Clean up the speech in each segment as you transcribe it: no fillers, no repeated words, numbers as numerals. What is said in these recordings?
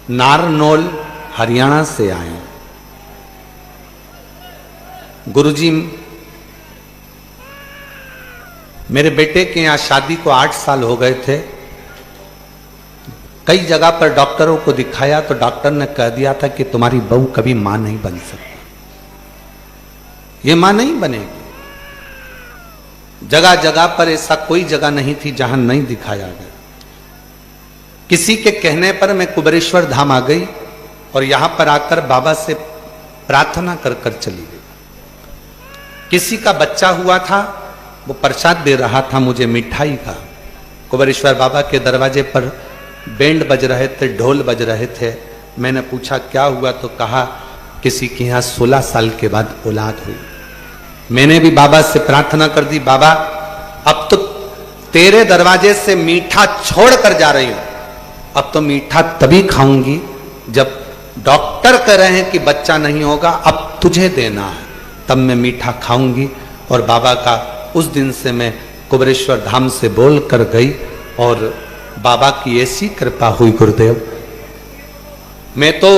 नारनौल हरियाणा से आए। गुरुजी, मेरे बेटे के यहाँ शादी को 8 साल हो गए थे। कई जगह पर डॉक्टरों को दिखाया तो डॉक्टर ने कह दिया था कि तुम्हारी बहू कभी मां नहीं बन सकती, ये मां नहीं बनेगी। जगह जगह पर ऐसा कोई जगह नहीं थी जहां नहीं दिखाया गया। किसी के कहने पर मैं कुबेरेश्वर धाम आ गई और यहां पर आकर बाबा से प्रार्थना कर कर चली गई। किसी का बच्चा हुआ था, वो प्रसाद दे रहा था मुझे मिठाई का। कुबेरेश्वर बाबा के दरवाजे पर बैंड बज रहे थे, ढोल बज रहे थे। मैंने पूछा क्या हुआ, तो कहा किसी के यहाँ 16 साल के बाद औलाद हुई। मैंने भी बाबा से प्रार्थना कर दी, बाबा अब तो तेरे दरवाजे से मीठा छोड़ कर जा रही हूं, अब तो मीठा तभी खाऊंगी जब डॉक्टर कह रहे हैं कि बच्चा नहीं होगा, अब तुझे देना है, तब मैं मीठा खाऊंगी। और बाबा का उस दिन से मैं कुबेरेश्वर धाम से बोल कर गई और बाबा की ऐसी कृपा हुई गुरुदेव। मैं तो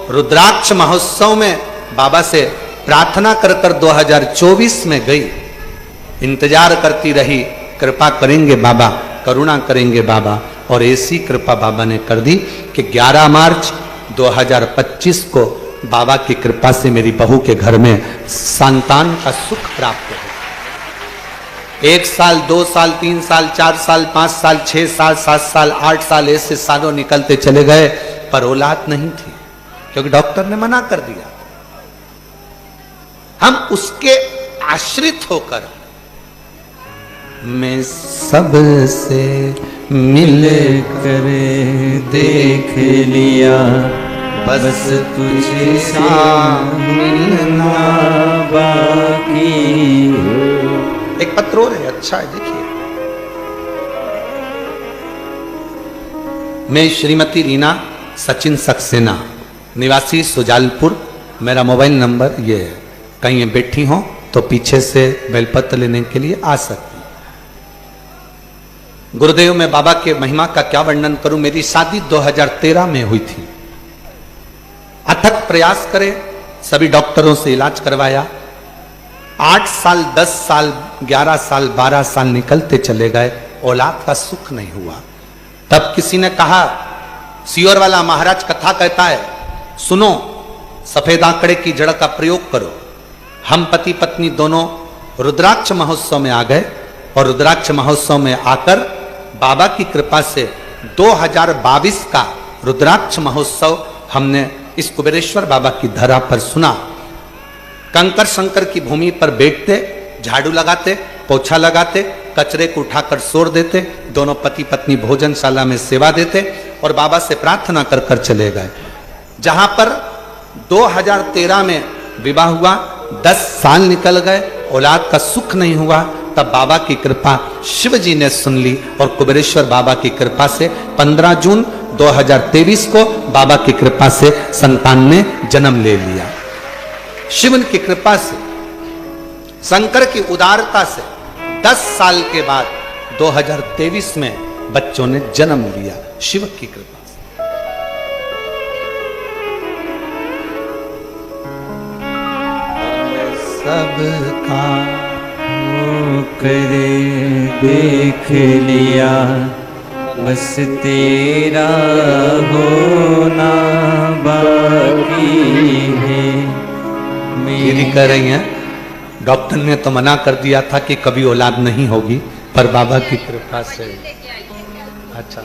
रुद्राक्ष महोत्सव में बाबा से प्रार्थना कर कर 2024 में गई, इंतजार करती रही, कृपा करेंगे बाबा, करुणा करेंगे बाबा, और ऐसी कृपा बाबा ने कर दी कि 11 मार्च 2025 को बाबा की कृपा से मेरी बहू के घर में संतान का सुख प्राप्त हो। 1 साल, 2 साल, 3 साल, 4 साल, 5 साल, 6 साल, 7 साल, 8 साल ऐसे सालों निकलते चले गए, पर औलाद नहीं थी क्योंकि डॉक्टर ने मना कर दिया। हम उसके आश्रित होकर मैं सबसे मिल कर देख लिया, बस तुझे मिलना बाकी। एक पत्र और है, अच्छा है, देखिए। मैं श्रीमती रीना सचिन सक्सेना, निवासी सुजालपुर, मेरा मोबाइल नंबर ये है, कहीं बैठी हो तो पीछे से बेलपत्र लेने के लिए आ सकती। गुरुदेव, मैं बाबा के महिमा का क्या वर्णन करूं। मेरी शादी 2013 में हुई थी। अथक प्रयास करे, सभी डॉक्टरों से इलाज करवाया। 8 साल, 10 साल, 11 साल, 12 साल निकलते चले गए, औलाद का सुख नहीं हुआ। तब किसी ने कहा, सियोर वाला महाराज कथा कहता है, सुनो, सफेद आंकड़े की जड़ का प्रयोग करो। हम पति पत्नी दोनों रुद्राक्ष महोत्सव में आ गए और रुद्राक्ष महोत्सव में आकर बाबा की कृपा से 2022 का रुद्राक्ष महोत्सव हमने इस कुबेरेश्वर बाबा की धरा पर सुना। कंकर शंकर की भूमि पर बैठते, झाड़ू लगाते, पोछा लगाते, कचरे को उठाकर सोर देते, दोनों पति पत्नी भोजनशाला में सेवा देते और बाबा से प्रार्थना कर कर चले गए। जहां पर 2013 में विवाह हुआ, 10 साल निकल गए, औलाद का सुख नहीं हुआ, तब बाबा की कृपा शिव जी ने सुन ली और कुबेरेश्वर बाबा की कृपा से 15 जून 2023 को बाबा की कृपा से संतान ने जन्म ले लिया। शिव की कृपा से, शंकर की उदारता से 10 साल के बाद 2023 में बच्चों ने जन्म लिया, शिव की कृपा से। सबका करे देख लिया, बस तेरा होना बाकी है। मेरी कह रही हैं, डॉक्टर ने तो मना कर दिया था कि कभी औलाद नहीं होगी, पर बाबा की कृपा से। अच्छा,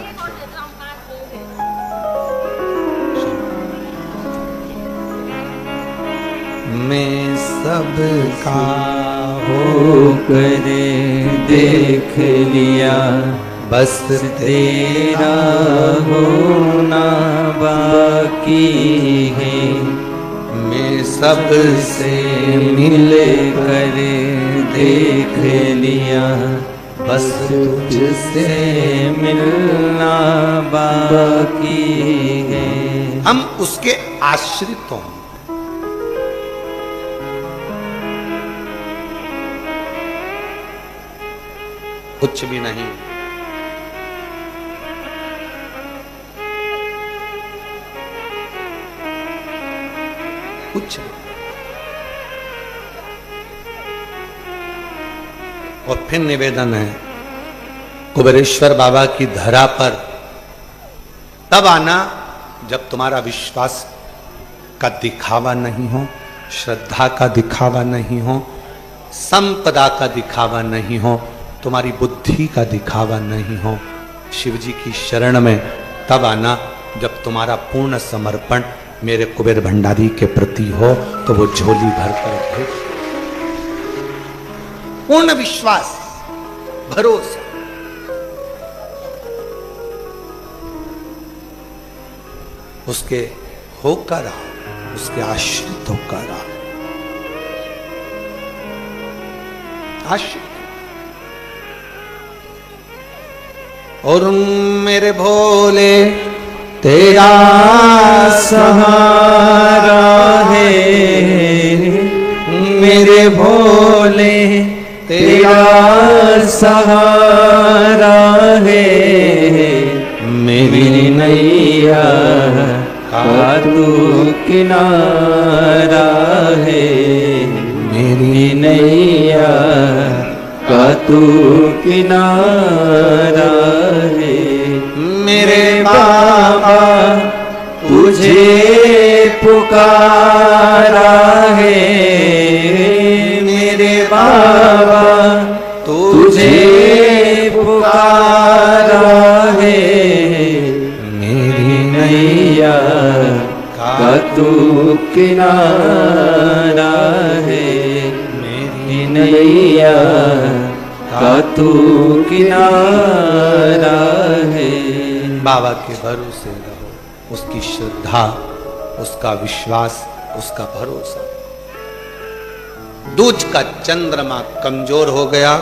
मैं सबका होकर देख लिया, बस तेरा होना बाकी है। मैं सबसे मिल कर देख लिया, बस तुझसे मिलना बाकी है। हम उसके आश्रित हों। कुछ भी नहीं। कुछ नहीं। और फिर निवेदन है कुबेरेश्वर बाबा की धरा पर तब आना जब तुम्हारा विश्वास का दिखावा नहीं हो, श्रद्धा का दिखावा नहीं हो, संपदा का दिखावा नहीं हो, तुम्हारी बुद्धि का दिखावा नहीं हो। शिव जी की शरण में तब आना जब तुम्हारा पूर्ण समर्पण मेरे कुबेर भंडारी के प्रति हो, तो वो झोली भर कर भेज। पूर्ण विश्वास, भरोसा। उसके होकर रहा, उसके आश्रित होकर रहा, आश्रित। और मेरे भोले तेरा सहारा है, मेरे भोले तेरा सहारा है, मेरी नैया का तू किनारा है, मेरी नैया का तू किनारा है। मेरे बाबा तुझे पुकारा है, मेरे बाबा तुझे पुकारा है, मेरी नैया का तू किनारा है, मेरी नैया का तू किनारा है। बाबा के भरोसे रहो, उसकी श्रद्धा, उसका विश्वास, उसका भरोसा। दूज का चंद्रमा कमजोर हो गया,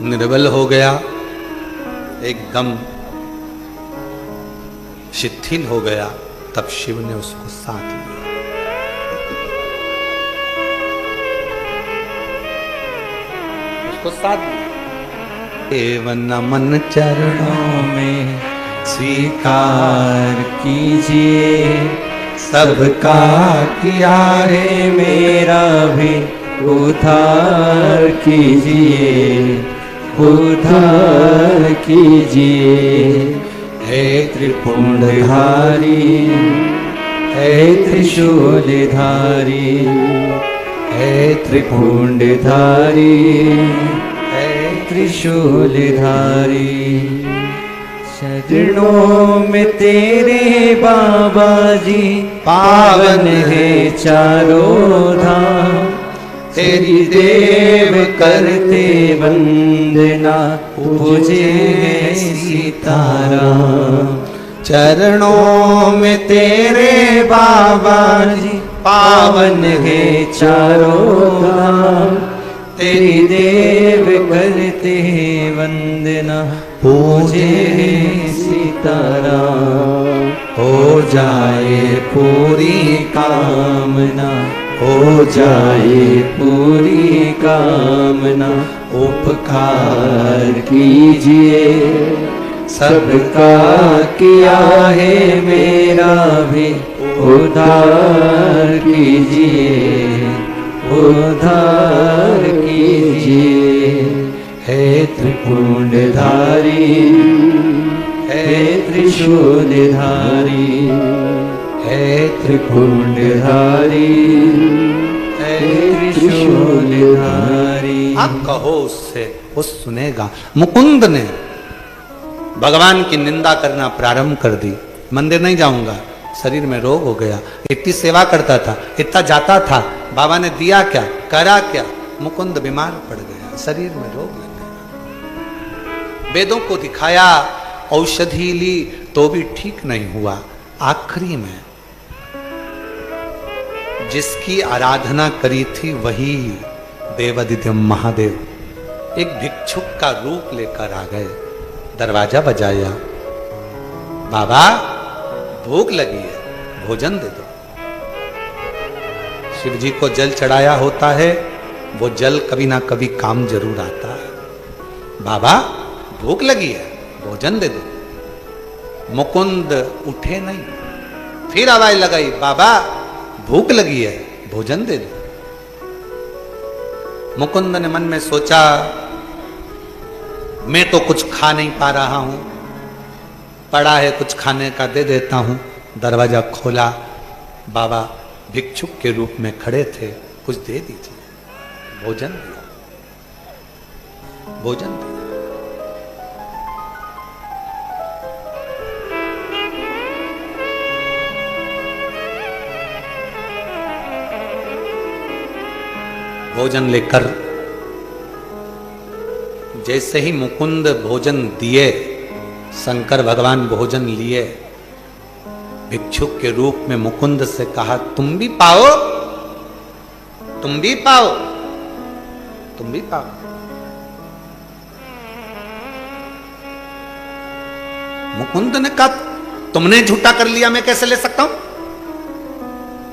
निर्बल हो गया, एकदम शिथिल हो गया, तब शिव ने उसको साथ लिया। उसको साथ लिया। एवं नमन चरणों में स्वीकार कीजिए, सबका किया है मेरा भी उद्धार कीजिए, उद्धार कीजिए। हे त्रिपुंडधारी, हे त्रिशूलधारी, हे त्रिपुंडधारी, त्रिशूलधारी। चरणों में तेरे बाबा जी पावन है चारों धाम, तेरी देव करते वंदना पूजे सीताराम। चरणों में तेरे बाबा जी पावन है चारों धाम, तेरी देव करते वंदना पूजे सीताराम। हो जाए पूरी कामना, हो जाए पूरी कामना, उपकार कीजिए, सबका किया है मेरा भी उद्धार कीजिए, उद्धार कीजिए। हे त्रिपुंडधारी, हे त्रिशूलधारी, हे त्रिपुंडधारी, हे त्रिशूलधारी। आप कहो उससे, वो सुनेगा। मुकुंद ने भगवान की निंदा करना प्रारंभ कर दी। मंदिर नहीं जाऊंगा, शरीर में रोग हो गया, इतनी सेवा करता था, इतना जाता था, बाबा ने दिया क्या, करा क्या? मुकुंद बीमार पड़ गया, शरीर में रोग लग गया। वेदों को दिखाया, औषधि ली तो भी ठीक नहीं हुआ। आखिरी में जिसकी आराधना करी थी वही देवादिदेव महादेव एक भिक्षुक का रूप लेकर आ गए। दरवाजा बजाया, बाबा भूख लगी है, भोजन दे दो। शिव जी को जल चढ़ाया होता है, वो जल कभी ना कभी काम जरूर आता है। बाबा भूख लगी है, भोजन दे दो। मुकुंद उठे नहीं, फिर आवाज लगाई, बाबा भूख लगी है, भोजन दे दो। मुकुंद ने मन में सोचा, मैं तो कुछ खा नहीं पा रहा हूं, पड़ा है कुछ खाने का, दे देता हूं। दरवाजा खोला, बाबा भिक्षुक के रूप में खड़े थे, कुछ दे दीजिए। भोजन दिया, भोजन दिया। भोजन लेकर जैसे ही मुकुंद भोजन दिए, शंकर भगवान भोजन लिए, भिक्षुक के रूप में मुकुंद से कहा, तुम भी पाओ, तुम भी पाओ, तुम भी पाओ। मुकुंद ने कहा, तुमने झूठा कर लिया, मैं कैसे ले सकता हूं?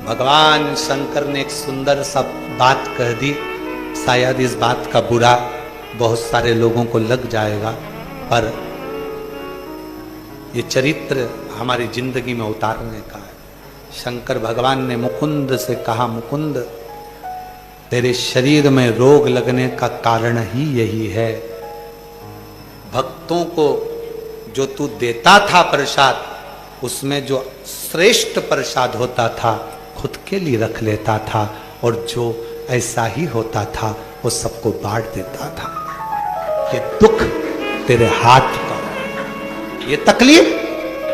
भगवान शंकर ने एक सुंदर सा बात कह दी। शायद इस बात का बुरा बहुत सारे लोगों को लग जाएगा, पर ये चरित्र हमारी जिंदगी में उतारने का है। शंकर भगवान ने मुकुंद से कहा, मुकुंद तेरे शरीर में रोग लगने का कारण ही यही है। भक्तों को जो तू देता था प्रसाद, उसमें जो श्रेष्ठ प्रसाद होता था खुद के लिए रख लेता था, और जो ऐसा ही होता था वो सबको बांट देता था। ये दुख तेरे हाथ का, ये तकलीफ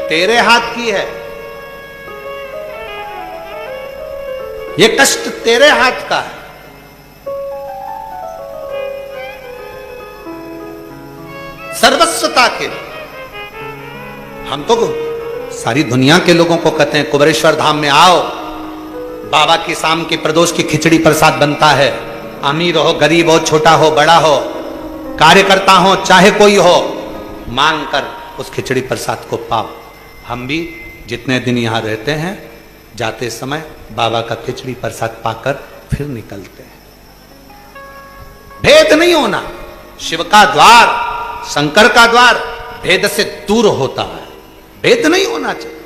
तेरे हाथ की है, ये कष्ट तेरे हाथ का है। सर्वस्वता के हम तो सारी दुनिया के लोगों को कहते हैं, कुबेरेश्वर धाम में आओ, बाबा की शाम की प्रदोष की खिचड़ी प्रसाद बनता है। अमीर हो, गरीब हो, छोटा हो, बड़ा हो, कार्यकर्ता हो, चाहे कोई हो, मांग कर उस खिचड़ी प्रसाद को पाओ। हम भी जितने दिन यहां रहते हैं, जाते समय बाबा का खिचड़ी प्रसाद पाकर फिर निकलते हैं। भेद नहीं होना, शिव का द्वार, शंकर का द्वार भेद से दूर होता है, भेद नहीं होना चाहिए।